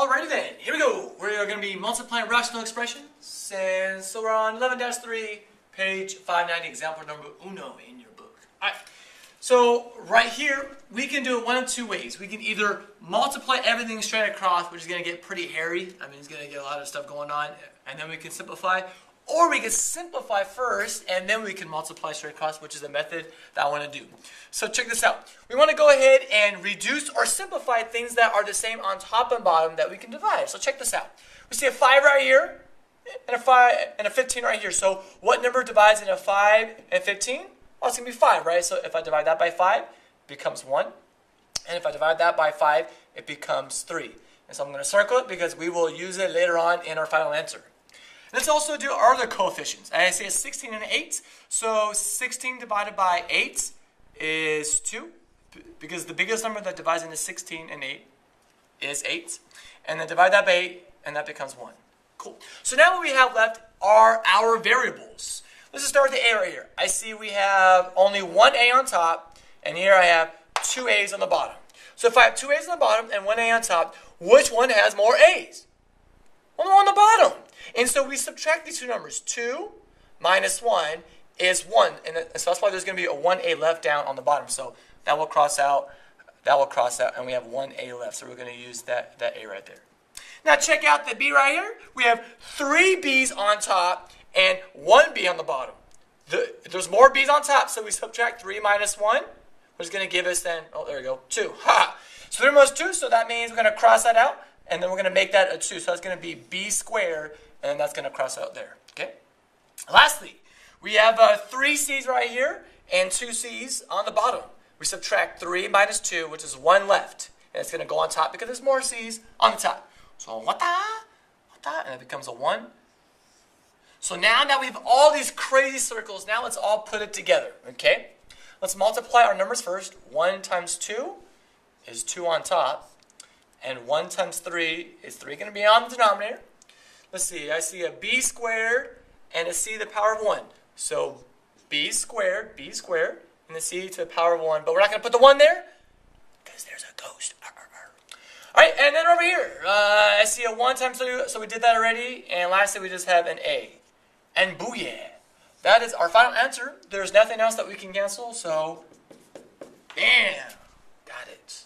Alrighty then, here we go. We're going to be multiplying rational expressions. And so we're on 11-3, page 590, example number uno in your book. Alright, so right here, we can do it one of two ways. We can either multiply everything straight across, which is going to get pretty hairy. I mean, it's going to get a lot of stuff going on. And then we can simplify. Or we can simplify first, and then we can multiply straight across, which is the method that I want to do. So check this out. We want to go ahead and reduce or simplify things that are the same on top and bottom that we can divide. So check this out. We see a 5 right here, and a 15 right here. So what number divides into 5 and 15? Well, it's going to be 5, right? So if I divide that by 5, it becomes 1. And if I divide that by 5, it becomes 3. And so I'm going to circle it because we will use it later on in our final answer. Let's also do our other coefficients. I say 16 and 8. So 16 divided by 8 is 2. Because the biggest number that divides into 16 and 8 is 8. And then divide that by 8, and that becomes 1. Cool. So now what we have left are our variables. Let's just start with the A right here. I see we have only one A on top, and here I have two A's on the bottom. So if I have two A's on the bottom and one A on top, which one has more A's? Well, the one on the bottom. And so we subtract these two numbers. 2 minus 1 is 1. And so that's why there's going to be a 1A left down on the bottom. So that will cross out, and we have 1A left. So we're going to use that A right there. Now check out the B right here. We have 3 B's on top and 1 B on the bottom. There's more B's on top, so we subtract 3 minus 1, which is going to give us then, oh, there we go, 2. Ha! So 3 minus 2, so that means we're going to cross that out, and then we're going to make that a 2. So that's going to be B squared, and that's going to cross out there. Okay. Lastly, we have 3 C's right here and 2 C's on the bottom. We subtract 3 minus 2, which is 1 left. And it's going to go on top because there's more C's on the top. So and it becomes a 1. So now that we have all these crazy circles, now let's all put it together. Okay. Let's multiply our numbers first. 1 times 2 is 2 on top. And 1 times 3 is 3 going to be on the denominator. Let's see, I see a B squared and a C to the power of 1. So B squared, and the C to the power of 1. But we're not going to put the 1 there because there's a ghost. All right, and then over here, I see a 1 times 2, so we did that already. And lastly, we just have an A. And booyah. That is our final answer. There's nothing else that we can cancel, so bam, got it.